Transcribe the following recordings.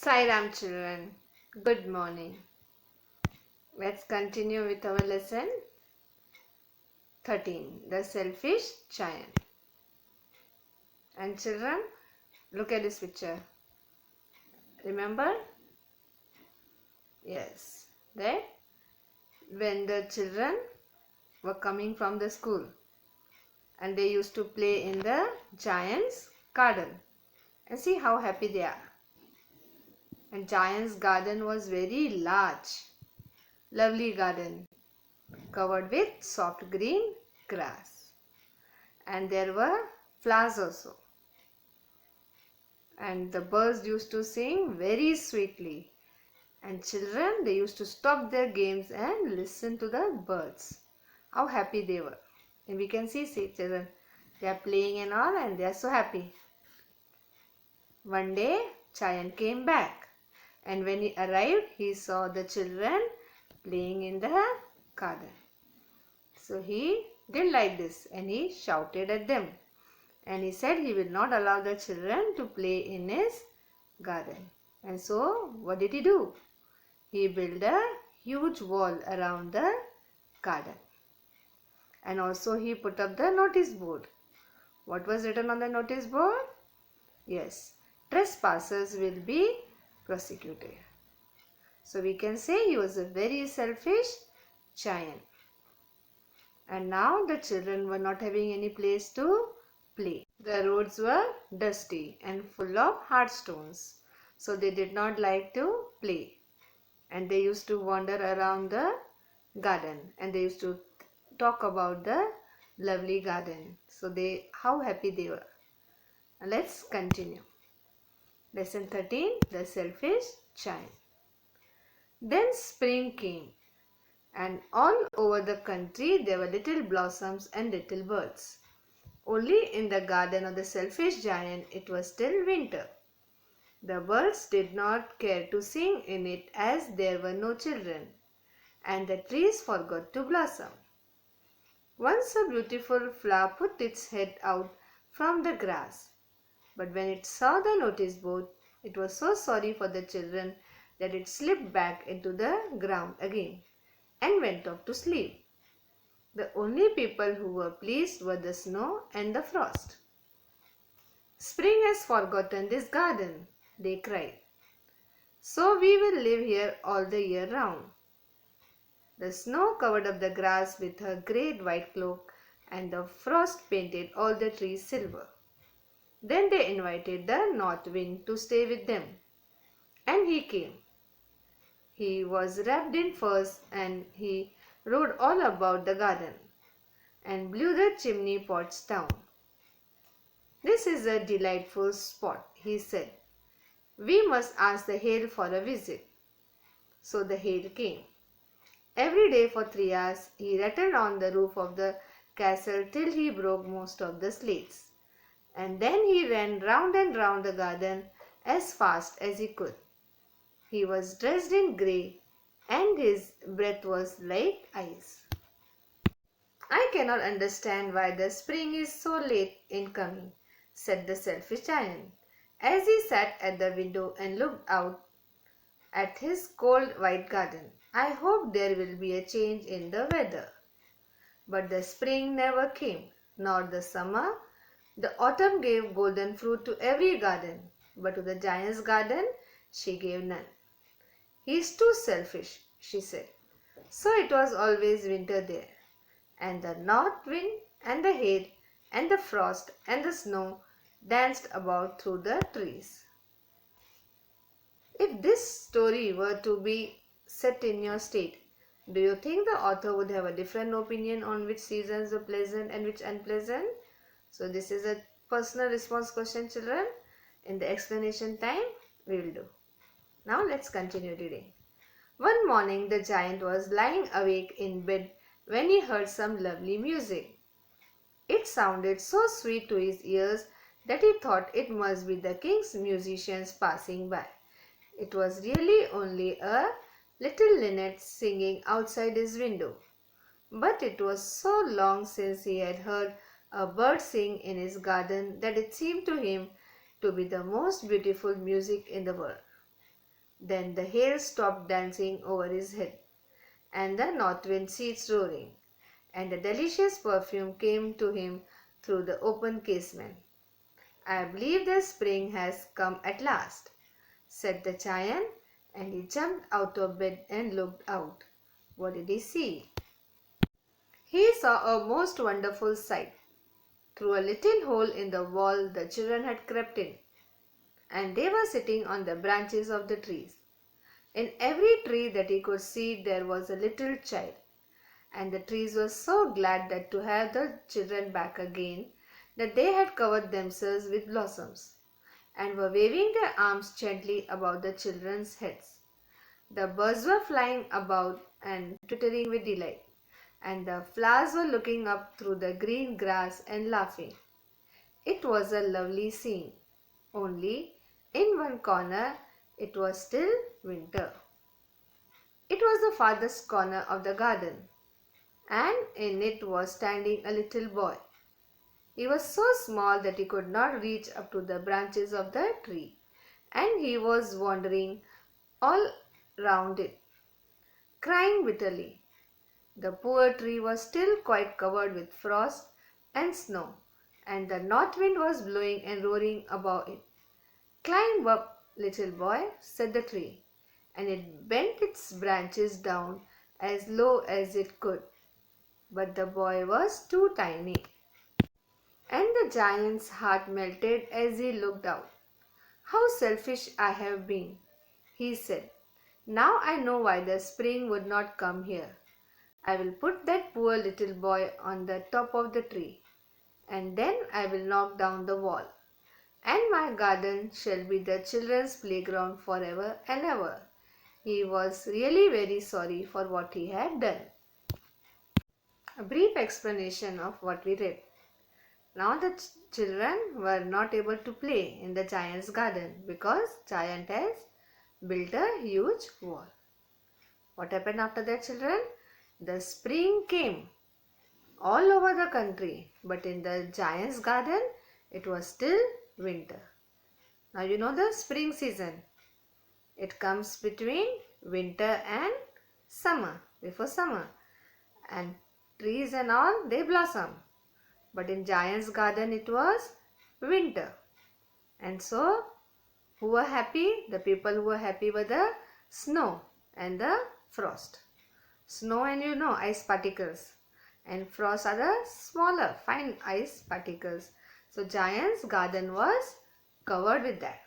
Sai Ram children, good morning. Let's continue with our lesson 13, The Selfish Giant. And children, look at this picture. Remember? Yes, that when the children were coming from the school and they used to play in the giant's garden. And see how happy they are. And giant's garden was very large, lovely garden covered with soft green grass. And there were flowers also. And the birds used to sing very sweetly. And children, they used to stop their games and listen to the birds. How happy they were. And we can see children, they are playing and all and they are so happy. One day, Giant came back. And when he arrived, he saw the children playing in the garden. So he didn't like this and he shouted at them. And he said he will not allow the children to play in his garden. And so what did he do? He built a huge wall around the garden. And also he put up the notice board. What was written on the notice board? Yes, trespassers will be prosecuted. So we can say he was a very selfish giant. And now the children were not having any place to play. The roads were dusty and full of hard stones. So they did not like to play. And they used to wander around the garden. And they used to talk about the lovely garden. So how happy they were. Let's continue. Lesson 13, The Selfish Giant. Then spring came. And all over the country there were little blossoms and little birds. Only in the garden of the selfish giant it was still winter. The birds did not care to sing in it as there were no children, and the trees forgot to blossom. Once a beautiful flower put its head out from the grass, but when it saw the notice board, it was so sorry for the children that it slipped back into the ground again and went off to sleep. The only people who were pleased were the snow and the frost. Spring has forgotten this garden, they cried. So we will live here all the year round. The snow covered up the grass with her great white cloak, and the frost painted all the trees silver. Then they invited the north wind to stay with them. And he came. He was wrapped in furs and he rode all about the garden and blew the chimney pots down. This is a delightful spot, he said. We must ask the hail for a visit. So the hail came. Every day for 3 hours he rattled on the roof of the castle till he broke most of the slates. And then he ran round and round the garden as fast as he could. He was dressed in grey and his breath was like ice. I cannot understand why the spring is so late in coming, said the selfish giant, as he sat at the window and looked out at his cold white garden. I hope there will be a change in the weather. But the spring never came, nor the summer. The autumn gave golden fruit to every garden, but to the giant's garden she gave none. He is too selfish, she said. So it was always winter there, and the north wind and the hail and the frost and the snow danced about through the trees. If this story were to be set in your state, do you think the author would have a different opinion on which seasons were pleasant and which unpleasant? So this is a personal response question, children. In the explanation time, we will do. Now let's continue reading. One morning the giant was lying awake in bed when he heard some lovely music. It sounded so sweet to his ears that he thought it must be the king's musicians passing by. It was really only a little linnet singing outside his window. But it was so long since he had heard a bird sing in his garden that it seemed to him to be the most beautiful music in the world. Then the hail stopped dancing over his head, and the north wind ceased roaring, and a delicious perfume came to him through the open casement. I believe the spring has come at last, said the giant, and he jumped out of bed and looked out. What did he see? He saw a most wonderful sight. Through a little hole in the wall the children had crept in, and they were sitting on the branches of the trees. In every tree that he could see there was a little child, and the trees were so glad that to have the children back again that they had covered themselves with blossoms, and were waving their arms gently above the children's heads. The birds were flying about and twittering with delight, and the flowers were looking up through the green grass and laughing. It was a lovely scene, only in one corner it was still winter. It was the farthest corner of the garden, and in it was standing a little boy. He was so small that he could not reach up to the branches of the tree, and he was wandering all round it, crying bitterly. The poor tree was still quite covered with frost and snow, and the north wind was blowing and roaring above it. "Climb up, little boy," said the tree, and it bent its branches down as low as it could. But the boy was too tiny, and the giant's heart melted as he looked out. "How selfish I have been," he said. "Now I know why the spring would not come here. I will put that poor little boy on the top of the tree, and then I will knock down the wall, and my garden shall be the children's playground forever and ever." He was really very sorry for what he had done. A brief explanation of what we read. Now the children were not able to play in the giant's garden because giant has built a huge wall. What happened after that, children? The spring came all over the country, but in the giant's garden it was still winter. Now you know the spring season. It comes between winter and summer, before summer, and trees and all they blossom. But in giant's garden it was winter. And so who were happy? The people who were happy were the snow and the frost. Snow, and you know, ice particles, and frost are the smaller fine ice particles. So giant's garden was covered with that.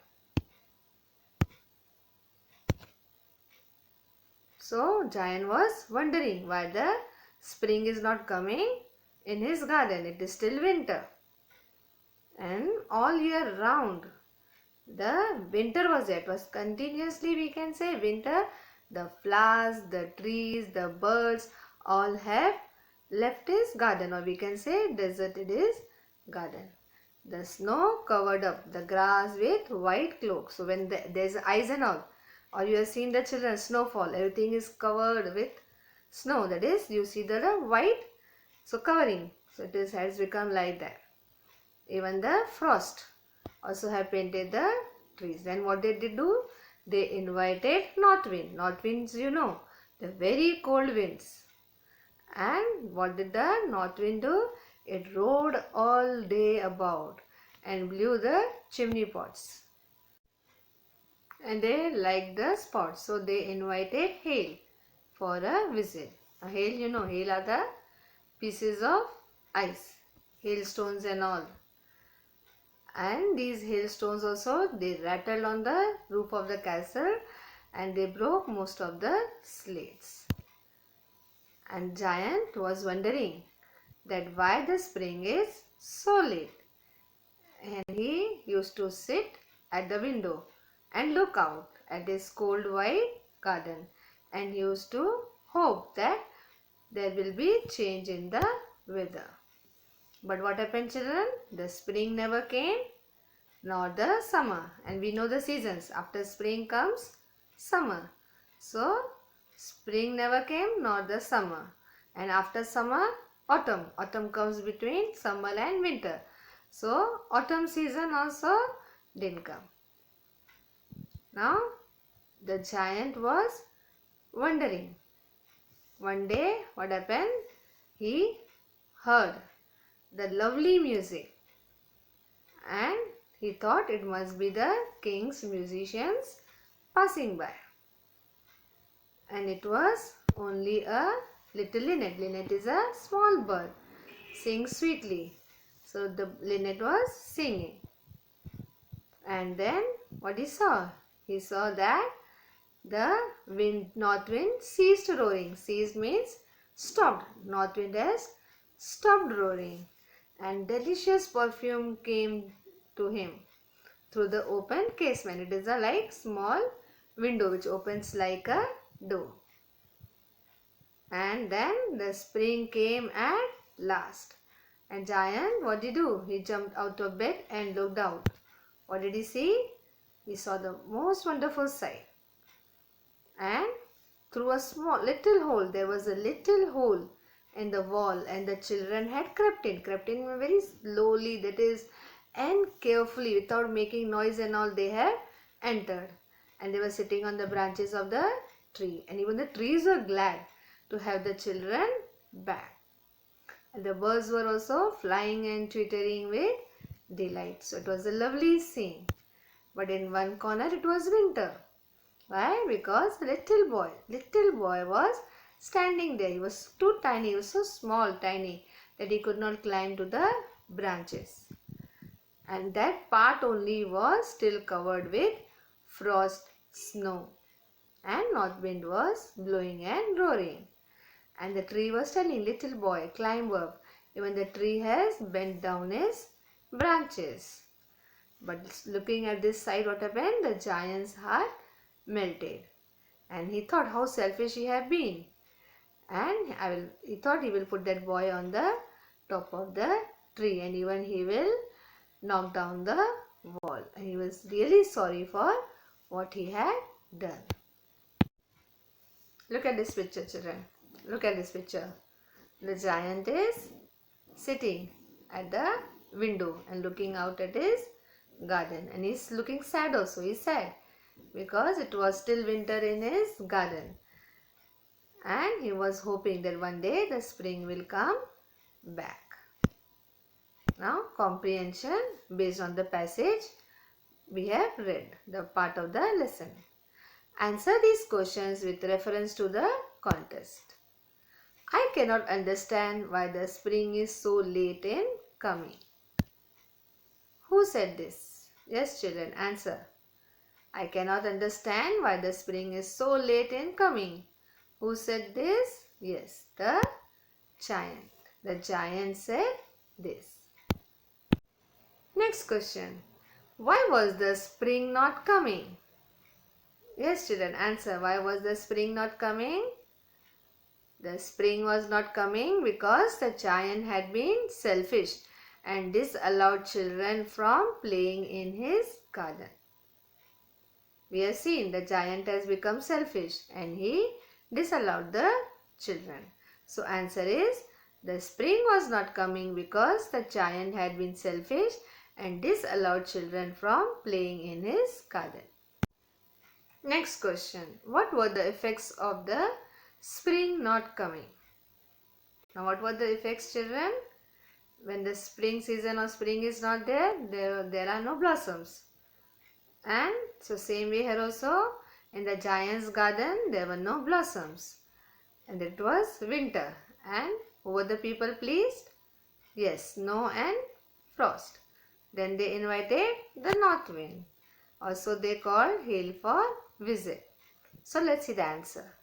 So giant was wondering why the spring is not coming in his garden. It is still winter, and all year round the winter was there. It was continuously, we can say, winter. The flowers, the trees, the birds all have left his garden, or we can say deserted his garden. The snow covered up the grass with white cloaks. So when there's ice and all, or you have seen the children snowfall, everything is covered with snow. That is, you see the white, so covering. So it has become like that. Even the frost also have painted the trees. Then what did they do? They invited north wind. North winds, you know, the very cold winds. And what did the north wind do? It rode all day about and blew the chimney pots. And they liked the spots, so they invited hail for a visit. Hail, you know, hail are the pieces of ice, hailstones and all. And these hailstones also, they rattled on the roof of the castle and they broke most of the slates. And giant was wondering that why the spring is so late. And he used to sit at the window and look out at his cold white garden, and he used to hope that there will be change in the weather. But what happened, children? The spring never came, nor the summer. And we know the seasons. After spring comes summer. So spring never came, nor the summer. And after summer, autumn. Autumn comes between summer and winter. So autumn season also didn't come. Now the giant was wondering. One day, what happened? He heard the lovely music and he thought it must be the king's musicians passing by. And it was only a little linnet. Linnet is a small bird, sings sweetly. So the linnet was singing. And then what he saw? He saw that the north wind ceased roaring. Ceased means stopped. North wind has stopped roaring. And delicious perfume came to him through the open casement. It is a like small window which opens like a door. And then the spring came at last. And giant, what did he do? He jumped out of bed and looked out. What did he see? He saw the most wonderful sight. And through a small little hole, there was a little hole in the wall, and the children had crept in very slowly, that is, and carefully, without making noise and all. They had entered, and they were sitting on the branches of the tree, and even the trees were glad to have the children back. And the birds were also flying and twittering with delight. So it was a lovely scene. But in one corner it was winter. Why? Because little boy was standing there. He was too tiny, he was so small, tiny, that he could not climb to the branches. And that part only was still covered with frost, snow. And north wind was blowing and roaring. And the tree was telling, little boy, climb up. Even the tree has bent down its branches. But looking at this sight, what happened? The giant's heart melted. And he thought how selfish he had been. And he thought he will put that boy on the top of the tree, and even he will knock down the wall. And he was really sorry for what he had done. Look at this picture, children. Look at this picture. The giant is sitting at the window and looking out at his garden, and he's looking sad also. He's sad because it was still winter in his garden, and he was hoping that one day the spring will come back. Now, comprehension based on the passage we have read, the part of the lesson. Answer these questions with reference to the contest. I cannot understand why the spring is so late in coming. Who said this? Yes, children, answer. I cannot understand why the spring is so late in coming. Who said this? Yes, the giant. The giant said this. Next question. Why was the spring not coming? Yes, children, answer. Why was the spring not coming? The spring was not coming because the giant had been selfish and disallowed children from playing in his garden. We have seen the giant has become selfish and he disallowed the children. So answer is, the spring was not coming because the giant had been selfish and disallowed children from playing in his garden. Next question. What were the effects of the spring not coming? Now what were the effects, children? When the spring season or spring is not there, there are no blossoms. And so same way here also, in the giant's garden there were no blossoms. And it was winter. And who were the people pleased? Yes, snow and frost. Then they invited the north wind. Also they called hail for visit. So let's see the answer.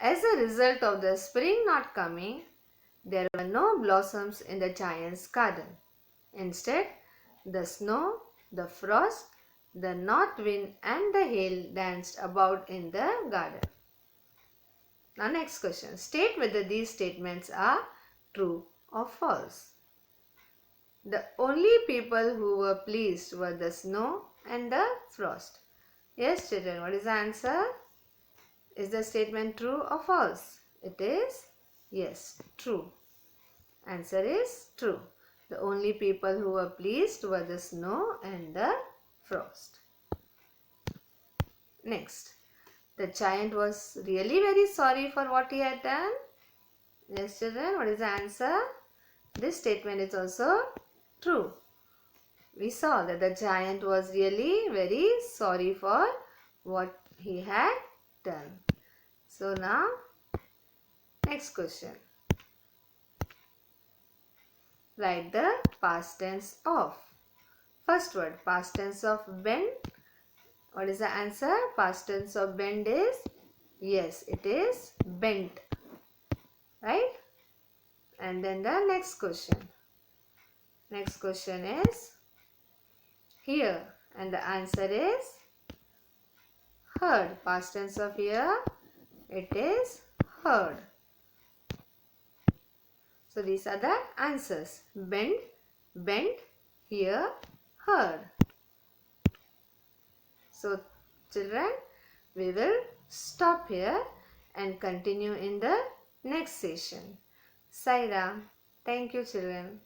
As a result of the spring not coming, there were no blossoms in the giant's garden. Instead, the snow, the frost, the north wind and the hail danced about in the garden. Now next question. State whether these statements are true or false. The only people who were pleased were the snow and the frost. Yes, children, what is the answer? Is the statement true or false? It is, yes, true. Answer is true. The only people who were pleased were the snow and the frost. Next, the giant was really very sorry for what he had done. Yes, children, what is the answer? This statement is also true. We saw that the giant was really very sorry for what he had done. So now, next question. Write the past tense of. First word, past tense of bend. What is the answer? Past tense of bend is, yes, it is bent. Right? And then the next question. Next question is here. And the answer is heard. Past tense of here, it is heard. So these are the answers. Bend, bent, hear, heard. So children, we will stop here and continue in the next session. Sai Ram. Thank you children.